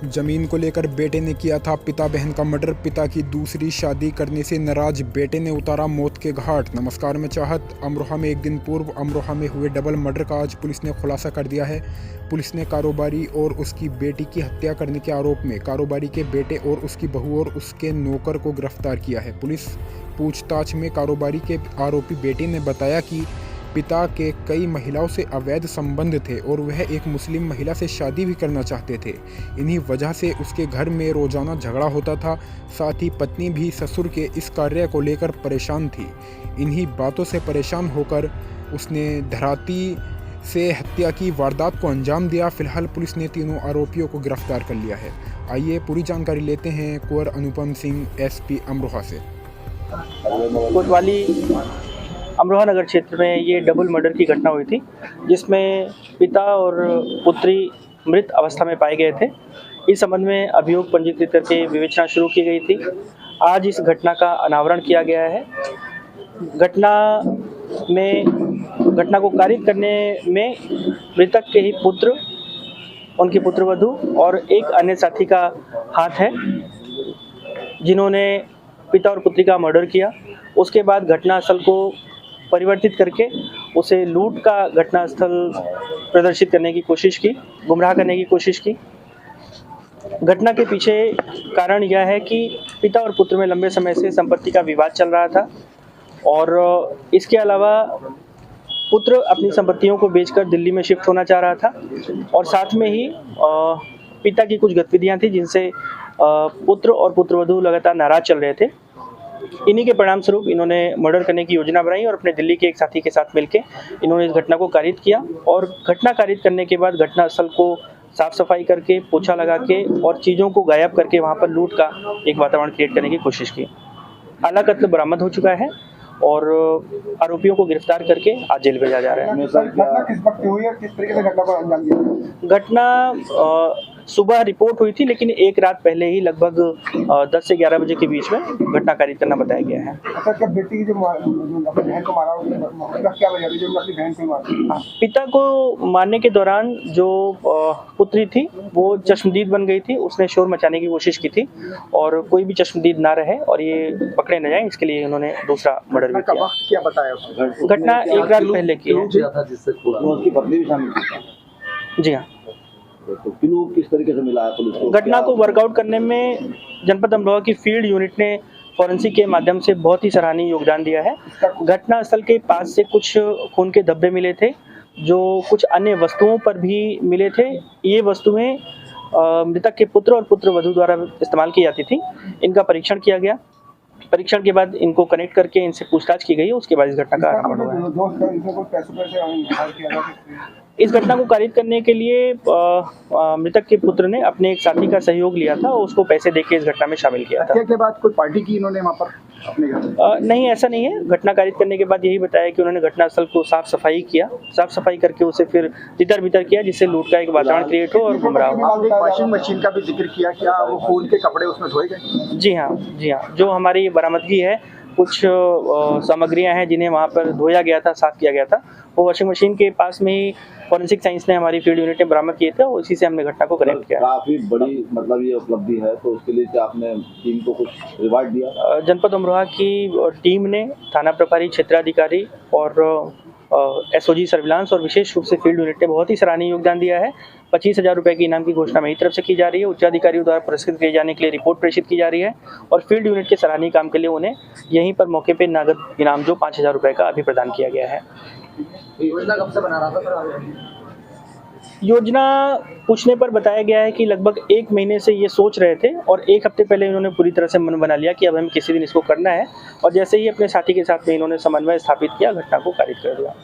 जमीन को लेकर बेटे ने किया था पिता बहन का मर्डर। पिता की दूसरी शादी करने से नाराज बेटे ने उतारा मौत के घाट। नमस्कार, मैं चाहत। अमरोहा में एक दिन पूर्व अमरोहा में हुए डबल मर्डर का आज पुलिस ने खुलासा कर दिया है। पुलिस ने कारोबारी और उसकी बेटी की हत्या करने के आरोप में कारोबारी के बेटे और उसकी बहू और उसके नौकर को गिरफ्तार किया है। पुलिस पूछताछ में कारोबारी के आरोपी बेटे ने बताया कि पिता के कई महिलाओं से अवैध संबंध थे और वह एक मुस्लिम महिला से शादी भी करना चाहते थे। इन्हीं वजह से उसके घर में रोज़ाना झगड़ा होता था। साथ ही पत्नी भी ससुर के इस कार्य को लेकर परेशान थी। इन्हीं बातों से परेशान होकर उसने धराती से हत्या की वारदात को अंजाम दिया। फिलहाल पुलिस ने तीनों आरोपियों को गिरफ्तार कर लिया है। आइए पूरी जानकारी लेते हैं कुंवर अनुपम सिंह, एसपी अमरोहा से। कोतवाली अमरोहा नगर क्षेत्र में ये डबल मर्डर की घटना हुई थी, जिसमें पिता और पुत्री मृत अवस्था में पाए गए थे। इस संबंध में अभियोग पंजीकृत करके विवेचना शुरू की गई थी। आज इस घटना का अनावरण किया गया है। घटना को कारित करने में मृतक के ही पुत्र, उनकी पुत्रवधू और एक अन्य साथी का हाथ है, जिन्होंने पिता और पुत्री का मर्डर किया। उसके बाद घटनास्थल को परिवर्तित करके उसे लूट का घटनास्थल प्रदर्शित करने की कोशिश की, गुमराह करने की कोशिश की। घटना के पीछे कारण यह है कि पिता और पुत्र में लंबे समय से संपत्ति का विवाद चल रहा था और इसके अलावा पुत्र अपनी संपत्तियों को बेचकर दिल्ली में शिफ्ट होना चाह रहा था और साथ में ही पिता की कुछ गतिविधियां थी जिनसे पुत्र और पुत्रवधू लगातार नाराज चल रहे थे। इन्हीं के परिणाम स्वरूप इन्होंने मर्डर करने की योजना बनाई और अपने दिल्ली के एक साथी के साथ मिलकर इन्होंने इस घटना को कारित किया और घटना कारित करने के बाद घटनास्थल को साफ सफाई करके, पोछा लगा के और चीज़ों को गायब करके वहां पर लूट का एक वातावरण क्रिएट करने की कोशिश की। आला कत्ल बरामद हो चुका है और आरोपियों को गिरफ्तार करके आज जेल भेजा जा रहा है। घटना किस वक्त हुई है, किस तरीके से घटना को अंजाम दिया? घटना सुबह रिपोर्ट हुई थी, लेकिन एक रात पहले ही लगभग 10 से 11 बजे के बीच में घटना कारित करना बताया गया है। अच्छा, क्या बेटी जो अपनी बहन को मारा, उसका क्या वजह थी जो अपनी बहन को मारा? पिता को मारने के दौरान जो पुत्री थी वो चश्मदीद बन गई थी। उसने शोर मचाने की कोशिश की थी और कोई भी चश्मदीद ना रहे और ये पकड़े न जाए, इसके लिए उन्होंने दूसरा मर्डर भी किया। वक्त क्या बताया? घटना एक रात पहले की है। जी हाँ। तो क्लू किस तरीके से मिला है पुलिस को? घटना को वर्कआउट करने में जनपद अमरोहा की फील्ड यूनिट ने फॉरेंसिक के माध्यम से बहुत ही सराहनीय योगदान दिया है। घटनास्थल के पास से कुछ खून के धब्बे मिले थे, जो कुछ अन्य वस्तुओं पर भी मिले थे। ये वस्तुएं मृतक के पुत्र और पुत्रवधू द्वारा इस्तेमाल की जाती थी। इनका परीक्षण किया गया। परीक्षण के बाद इनको कनेक्ट करके इनसे पूछताछ की गई। उसके बाद इस घटना का अनावरण हुआ है। इस घटना को कारित करने के लिए मृतक के पुत्र ने अपने एक साथी का सहयोग लिया था और उसको पैसे देके इस घटना में शामिल किया था। हत्या के बाद कोई पार्टी की इन्होंने वहाँ पर अपने घर? नहीं, ऐसा नहीं है। घटना कारित करने के बाद यही बताया कि उन्होंने घटनास्थल को साफ सफाई किया, साफ सफाई करके उसे फिर तितर बितर किया, जिससे लूट का एक वातावरण क्रिएट हो और गुमराह हो। वॉशिंग मशीन का भी जिक्र किया, क्या वो खून के कपड़े उसमें धोए गए? जी हाँ, जी हाँ। जो हमारी बरामदगी है, कुछ सामग्रियां हैं जिन्हें वहाँ पर धोया गया था, साफ किया गया था। वो वॉशिंग मशीन के पास में ही फॉरेंसिक साइंस ने हमारी फील्ड यूनिट ने बरामद किए थे और उसी से हमने घटना को कनेक्ट किया। काफी बड़ी मतलब ये उपलब्धि है, तो उसके लिए क्या आपने टीम को कुछ रिवार्ड दिया? जनपद अमरोहा की टीम ने थाना प्रभारी, क्षेत्राधिकारी और एसओजी सर्विलांस और विशेष रूप से फील्ड यूनिट ने बहुत ही सराहनीय योगदान दिया है। 25,000 रुपये की इनाम की घोषणा मेरी तरफ से की जा रही है। उच्चाधिकारियों द्वारा पुरस्कृत किए जाने के लिए रिपोर्ट प्रेषित की जा रही है और फील्ड यूनिट के सराहनीय काम के लिए उन्हें यहीं पर मौके पर नगद इनाम जो 5,000 रुपये का अभी प्रदान किया गया है। योजना कब से बना रहा था? योजना पूछने पर बताया गया है कि लगभग 1 महीने से ये सोच रहे थे और 1 हफ्ते पहले इन्होंने पूरी तरह से मन बना लिया कि अब हमें किसी दिन इसको करना है और जैसे ही अपने साथी के साथ में इन्होंने समन्वय स्थापित किया, घटना को कारित कर दिया।